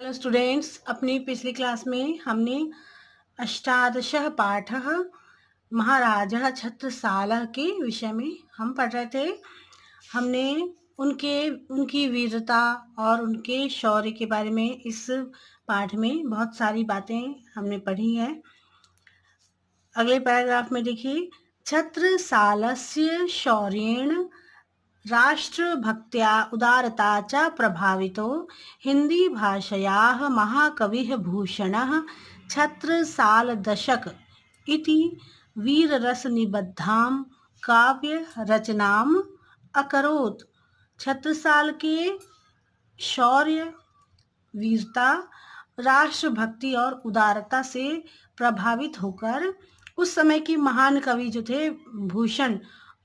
Hello students, अपनी पिछली class में हमने अष्टादशः पाठः महाराजः छत्रसालः के विषय में हम पढ़ रहे थे। हमने उनकी वीरता और उनके शौर्य के बारे में इस पाठ में बहुत सारी बातें हमने पढ़ी हैं। अगले पैराग्राफ में देखिए, छत्रसालस्य शौर्येण राष्ट्रभक्त्या उदारता च प्रभावितो हिन्दीभाषयाः महाकविः भूषणः छत्रसालदशक इति वीररसनिबद्धां काव्यरचनाम् अकरोत्। छत्रसाल के शौर्य, वीरता, राष्ट्रभक्ति और उदारता से प्रभावित होकर उस समय की महान कवि जो थे भूषण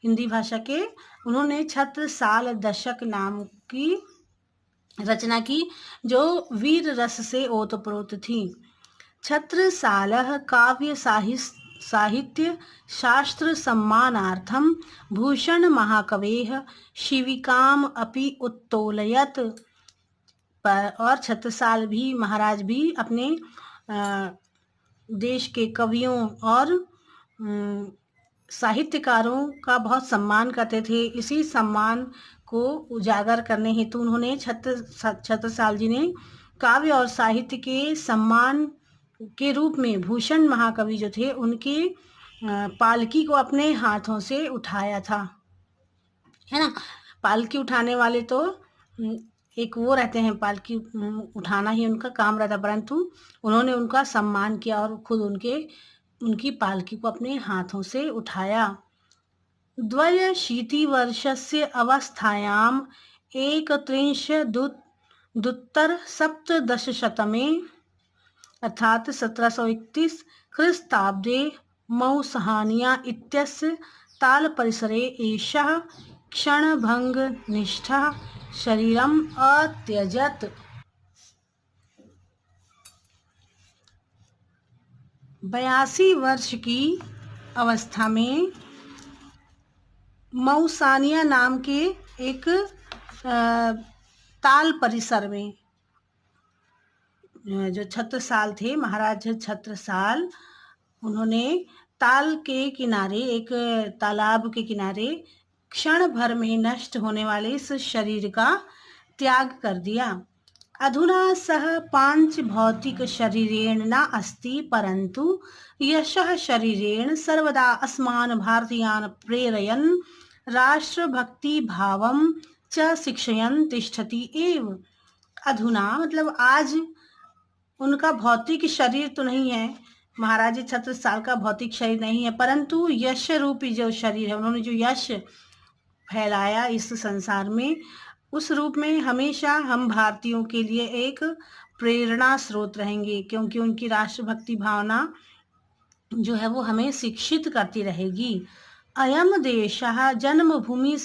हिंदी भाषा के, उन्होंने छत्रसाल दशक नाम की रचना की जो वीर रस से ओतप्रोत थी। छत्रसालः काव्य साहित्य शास्त्र सम्मानार्थं भूषण महाकवेः शिविकाम अपि उत्तोलयत्। और छत्रसाल भी महाराज भी अपने देश के कवियों और साहित्यकारों का बहुत सम्मान करते थे। इसी सम्मान को उजागर करने हेतु उन्होंने छत्रसाल जी ने काव्य और साहित्य के सम्मान के रूप में भूषण महाकवि जो थे उनकी पालकी को अपने हाथों से उठाया था, है ना। पालकी उठाने वाले तो एक वो रहते हैं, पालकी उठाना ही उनका काम रहता, परंतु उन्होंने उनका सम्मान किया और खुद उनकी पालकी को अपने हाथों से उठाया। द्व्यशीतिवर्षस्य अवस्थायाम् एकत्रिंशदुत्तरसप्तदशशतमे अर्थात 1731 ख्रीस्ताब्दे मौसहानिया इत्यस्य तालपरिसरे एषः क्षणभङ्गनिष्ठः शरीरम् अत्यजत्। 82 वर्ष की अवस्था में मौसानिया नाम के एक ताल परिसर में जो छत्रसाल थे, महाराज छत्रसाल, उन्होंने ताल के किनारे, एक तालाब के किनारे क्षण भर में नष्ट होने वाले इस शरीर का त्याग कर दिया। अधुना सः पांच भौतिक शरीरेण न अस्ति, परन्तु यशः शरीरेण सर्वदा अस्मान् भारतीयान् प्रेरयन् राष्ट्रभक्ति भावं च शिक्षयन् तिष्ठति एव। अधुना मतलब आज उनका भौतिक शरीर तो नहीं है, महाराज छत्रसाल का भौतिक शरीर नहीं है, परंतु यश रूपी जो शरीर है, उन्होंने जो यश फैलाया इस संसार में, उस रूप में हमेशा हम भारतीयों के लिए एक प्रेरणा स्रोत रहेंगे, क्योंकि उनकी राष्ट्रभक्ति भावना जो है वो हमें शिक्षित करती रहेगी। अयम देशः जन्मभूमि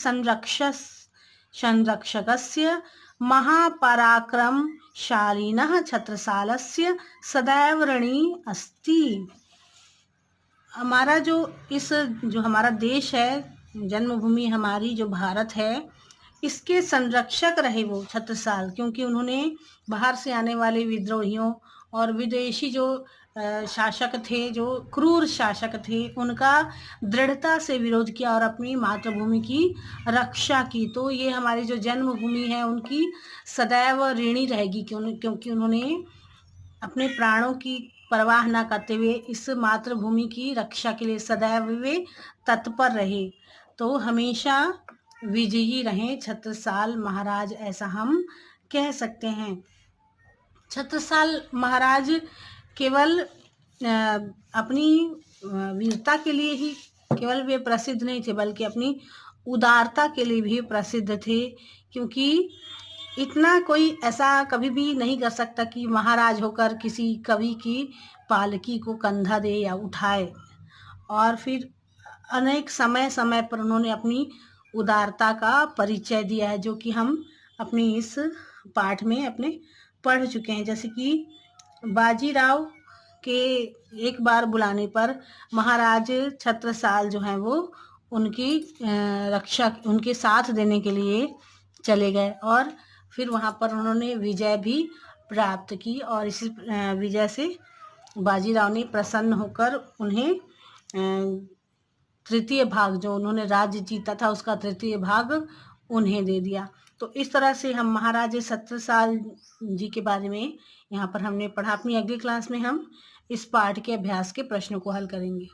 संरक्षकस्य महापराक्रमशालिनः छत्रसालस्य सदैव ऋणी अस्ति। हमारा जो हमारा देश है, जन्मभूमि हमारी जो भारत है, इसके संरक्षक रहे वो छत्रसाल, क्योंकि उन्होंने बाहर से आने वाले विद्रोहियों और विदेशी जो शासक थे, जो क्रूर शासक थे, उनका दृढ़ता से विरोध किया और अपनी मातृभूमि की रक्षा की। तो ये हमारी जो जन्मभूमि है उनकी सदैव ऋणी रहेगी, क्योंकि उन्होंने अपने प्राणों की परवाह न करते हुए इस मातृभूमि की रक्षा के लिए सदैव वे तत्पर रहे। तो हमेशा विजयी रहें छत्रसाल महाराज, ऐसा हम कह सकते हैं। छत्रसाल महाराज केवल अपनी वीरता के लिए ही केवल वे प्रसिद्ध नहीं थे, बल्कि अपनी उदारता के लिए भी प्रसिद्ध थे, क्योंकि इतना कोई ऐसा कभी भी नहीं कर सकता कि महाराज होकर किसी कवि की पालकी को कंधा दे या उठाए। और फिर अनेक समय पर उन्होंने अपनी उदारता का परिचय दिया है, जो कि हम अपनी इस पाठ में अपने पढ़ चुके हैं। जैसे कि बाजीराव के एक बार बुलाने पर महाराज छत्रसाल जो हैं वो उनकी रक्षा, उनके साथ देने के लिए चले गए और फिर वहाँ पर उन्होंने विजय भी प्राप्त की और इसी विजय से बाजीराव ने प्रसन्न होकर उन्हें तृतीय भाग, जो उन्होंने राज्य जीता था उसका तृतीय भाग उन्हें दे दिया। तो इस तरह से हम महाराजे छत्रसाल जी के बारे में यहाँ पर हमने पढ़ा। अपनी अगली क्लास में हम इस पाठ के अभ्यास के प्रश्नों को हल करेंगे।